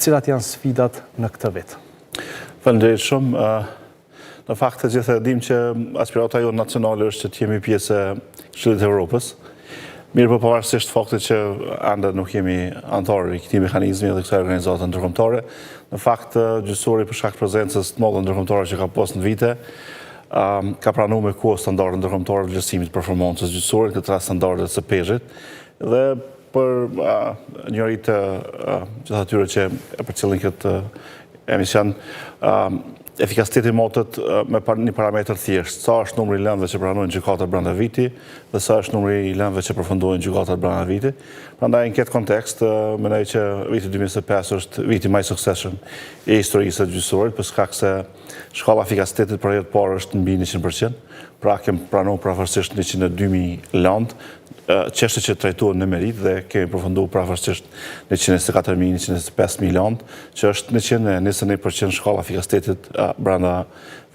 cilat janë sfidat në këtë vit? Faleminderit shumë. Në fakt të gjithë e dim që aspirata jonë nacionale është që të jemi pjesë e Këshillit të Evropës. Mirë po pavarësisht faktit që ende nuk jemi antarë i këtij mekanizmi dhe kësaj organizate ndërkombëtare. Në fakt, gjyqësori për shkak të prezencës të madhe ndërkombëtare që ka pas në vite, ka pranuar me kohë standardet ndërkombëtare të vlerësimit të performancës gjyqësorit, këtë rast standardet së PEZH-it, dhe për njëri të gjithë atyre që për cilin këtë emision, efikasiteti motet me një parametër thjesht, sa është numri i lëndëve që pranojnë gjykata brenda viti dhe sa është numri i lëndëve që përfundojnë gjykata brenda viti. Prandaj në këtë kontekst, mendoj që viti 2025 është viti më i suksesshëm i historisë së gjyqësorit, për shkak se shkalla e efikasitetit për herë të parë është mbi 100%, pra kemi pranuar pravarësisht 102.000 lëndë, çështje që trajtohen në merit dhe kemi përfunduar pravarësisht 124.000, 125.000 lëndë, që është 121% shkalla e efikasitetit brenda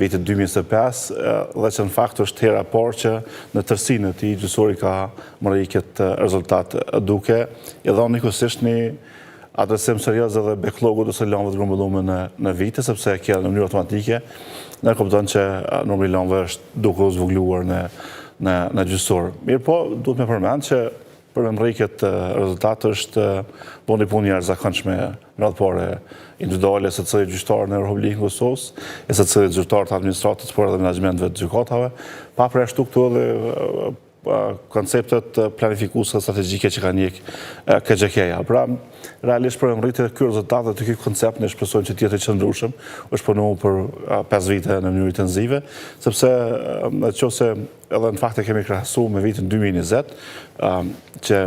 vitit 2025, dhe që në fakt është hera e parë që në tërësinë e tij gjyqësori ka marrë këtë rezultat, duke i dhënë njëkohësisht një adresim serioz edhe backlogut ose lëndëve të grumbulluara në vite, sepse kjo në mënyrë automatike ne kupton që numri i lëndëve është duke u zvogëluar në gjyqësor. Mirë po, duhet me përmend që për me mërri këtë rezultat është bënë një punë një arzakonshme në radhë pare individuale së të cilit gjyqtar në Republikën e Kosovës, e së të cilit zyrtar të administratës, por edhe menaxhmentëve të gjykatave, pa përjashtu këtu edhe konceptet planifikuese strategjike që kanë njekë KXK-ja. Pra, realisht për emërritje ky rezultat dhe ky koncept ne shpresojmë që të jetë i qëndrueshëm, është punuar për 5 vite në mënyrë intensive, sepse nëse edhe në fakt e kemi krahasuar me vitin 2020, që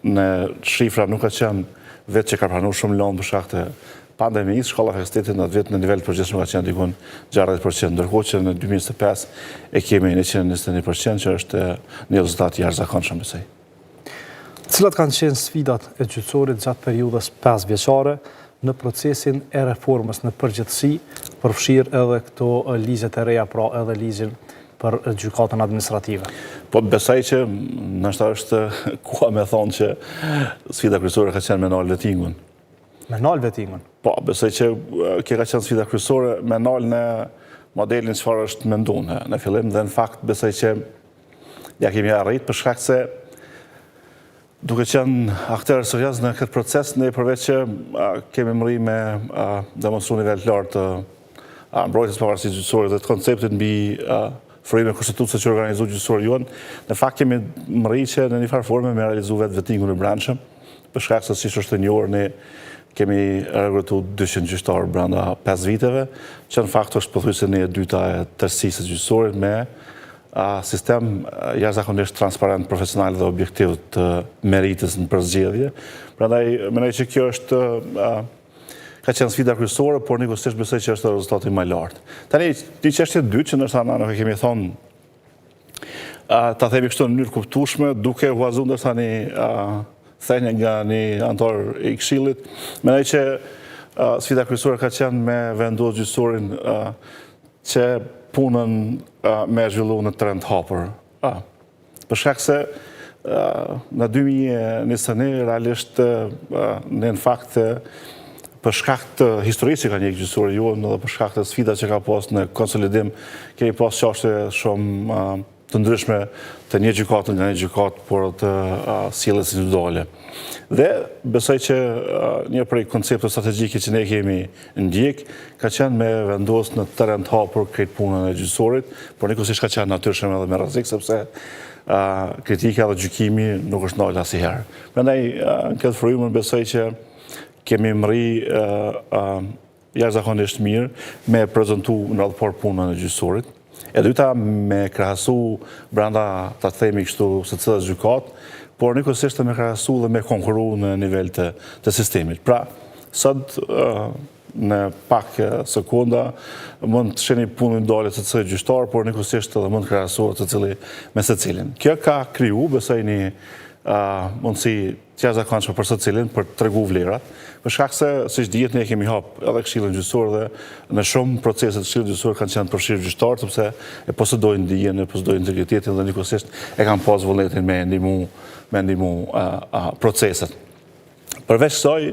në shifra nuk ka qenë vetë që ka pranuar shumë lëndë për shkak të pandemisë, shkalla e efikasitetit në atë vit në nivel të përgjithshëm ka qenë dikun 60%, ndërkohë që në 2025 e kemi 121%, që është një rezultat i jashtëzakonshëm besoj. Cilat kanë qenë sfidat e gjyqësorit gjatë periudhës 5 vjeçare në procesin e reformës në përgjithësi, përfshirë edhe këto ligjet e reja, pra edhe ligjin për gjykatën administrative? Po besoj që ndoshta është koha me thonë që sfida kryesore ka qenë me nal vettingun. Me nal vettingun? Po, besoj që kjo ka qenë sfida kryesore me nal në modelin çfarë është menduar në fillim, dhe në fakt besoj që ja kemi arrit për shkak se duke qenë aktorë serioz në këtë proces, ne përveç që kemi mri me demonstruar nivel të lartë të mbrojtjes pavarësisë gjyqësore dhe të konceptit mbi frymën konstitucione që organizoi gjyqësori jonë, në fakt kemi mri që në një farë forme me realizu vetë vettingun e brendshëm, për shkak se siç është e njohur ne kemi rekrutuar 200 gjyqtarë brenda 5 viteve, që në fakt është pothuajse një e dyta e tërësisë së gjyqësorit me sistem jashtëzakonisht transparent, profesional dhe objektiv të meritës në përzgjedhje. Prandaj mendoj që kjo është ka qenë sfida kryesore, por njëkohësisht besoj që është rezultati më i lartë. Tani, një çështje e dytë që ndoshta nuk e kemi thonë ta themi kështu në mënyrë kuptueshme, duke huazuar ndoshta një thënie nga një antar i Këshillit, mendoj që sfida kryesore ka qenë me vendosur gjyqësorin që punën me zhvillu në trend hapur. Për shkak se në 2021 realisht në fakt për shkak të historisë që ka një gjyqësori jonë dhe për shkak të sfida që ka pas në konsolidim, kemi pas çështje shumë të ndryshme të një gjykatë nga një gjykatë, por të sjelljes individuale. Dhe besoj që një prej koncepteve strategjike që ne kemi ndjek ka qenë me vendos në terren të hapur këtë punën e gjyqësorit, por njëkohësisht ka qenë natyrshëm edhe me rrezik, sepse kritika dhe gjykimi nuk është ndalë asnjëherë. Prandaj në këtë frymën besoj që kemi mri jashtëzakonisht mirë me prezantu në radhëpar punën e gjyqësorit. E dyta me krahasu brenda ta themi kështu se cilës gjykat, por njëkohësisht me krahasu dhe me konkuru në nivel të sistemit. Pra, sot në pak sekonda mund të shihni punën ndale të cilit gjyqtar, por njëkohësisht edhe mund të krahasohet të cili me secilin. Kjo ka kriju besoj një mundësi të jashtëzakonshme për secilin për të treguar vlerat, për shkak se siç dihet ne kemi hap edhe Këshillin Gjyqësor dhe në shumë procese të Këshillit Gjyqësor kanë qenë përfshirë gjyqtarë sepse e posedojnë dijen, e posedojnë integritetin dhe njëkohësisht e kanë pas vullnetin me ndihmu proceset. Përveç kësaj,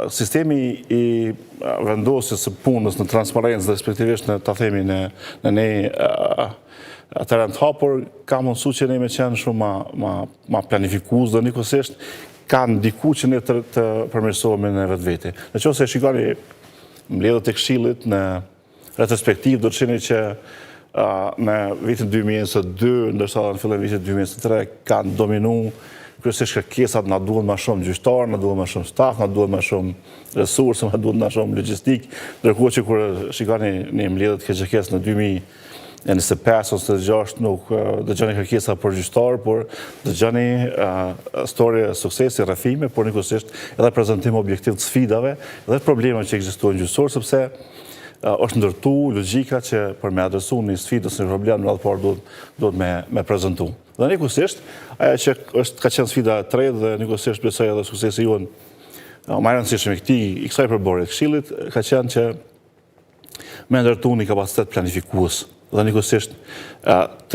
sistemi i vendosjes së punës në transparencë, respektivisht në ta themi në ne terren të hapur, ka mundësu që ne me qenë shumë ma planifikues dhe njëkohësisht ka ndiku që ne të përmirësohemi në vetvete. Në qoftë se shikoni mbledhjet e Këshillit në retrospektiv, do të shihni që në vitin 2022, ndërsa në fillim vitit 2023 kanë dominu kryesisht kërkesat, na duhet më shumë gjyqtar, na duhet më shumë staf, na duhet më shumë resursë, na duhet më shumë logjistik, ndërkohë që kur shikoni në mbledhjet e KGK-s në 2025 ose 2026 nuk dëgjoni kërkesa për gjyqtar, por dëgjoni storie suksesi, rrëfime, por njëkohësisht edhe prezantim objektiv të sfidave dhe problemeve që ekzistojnë gjyqësor, sepse është ndërtu logjika që për me adresu një sfidë ose një problem në radhë parë duhet me prezentu. Dhe njëkohësisht, ajo që ka qenë sfida e tretë dhe njëkohësisht besoj edhe suksesi juan më i rëndësishëm i kësaj përbërje të Këshillit ka qenë që me ndërtu një kapacitet planifikues dhe njëkohësisht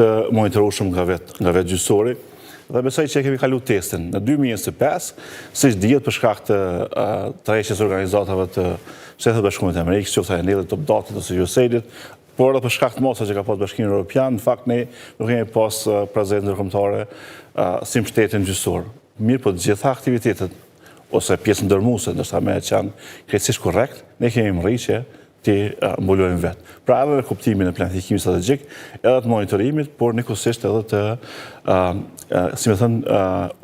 të monitorueshëm nga vetë gjyqësori. Dhe besoj që kemi kalu testin në 2025, siç dihet për shkak të tërheqjes organizatave të Shtetit Bashkuar të Amerikës, qoftë Aenelit, Top Datit ose USAID-it, por edhe për shkak të mosave që ka pas Bashkimi Evropian, në fakt ne nuk kemi pas prezencë ndërkombëtare si shtetin gjyqësor. Mirë, po të gjitha aktivitetet ose pjesë ndërmuese, ndoshta me qenë krejtësisht korrekt, ne kemi mërri që ti mbulojmë vetë. Pra edhe në kuptimin e planifikimit strategjik, edhe të monitorimit, por njëkohësisht edhe të, si me thënë,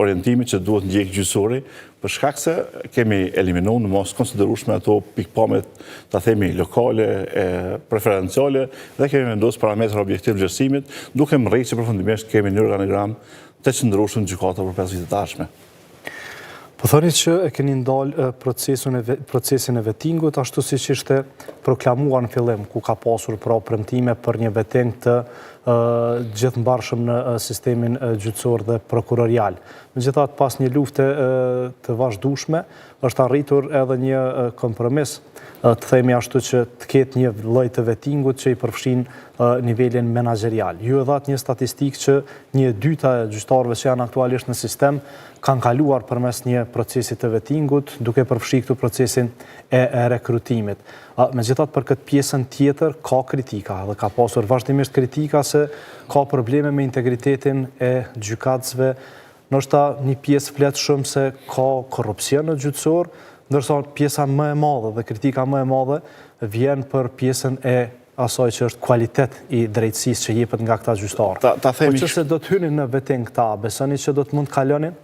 orientimit që duhet ndjek gjyqësori, për shkak se kemi eliminu në mos konsiderueshme ato pikpamjet, ta themi, lokale, preferenciale, dhe kemi vendosur parametra objektiv vlerësimit, duke mërrit që përfundimisht kemi një organigram të qëndrueshëm në gjykata për 5 vitet e ardhshme. Po thoni që e keni ndalë procesin e vetingut, ashtu si që ishte proklamuar në fillim, ku ka pasur pra premtime për një veting të gjithëmbarshëm në sistemin gjyqësor dhe prokurorial. Megjithatë, pas një lufte të vazhdueshme, është arritur edhe një kompromis, të themi ashtu që të ketë një lloj të vetingut që i përfshin nivelin menaxherial. Ju e dhatë një statistikë që 1/2 e gjyqtarëve që janë aktualisht në sistem kanë kaluar përmes një procesi të vetingut, duke përfshi këtu procesin e rekrutimit. Megjithatë, për këtë pjesën tjetër ka kritika dhe ka pasur vazhdimisht kritika se ka probleme me integritetin e gjykatësve. Ndoshta një pjesë flet shumë se ka korrupsion në gjyqësor, ndërsa pjesa më e madhe dhe kritika më e madhe vjen për pjesën e asaj që është kualitet i drejtësisë që jepet nga këta gjyqtarë. Po që se do të hynin në veting këta, besoni që do të mund të kalonin?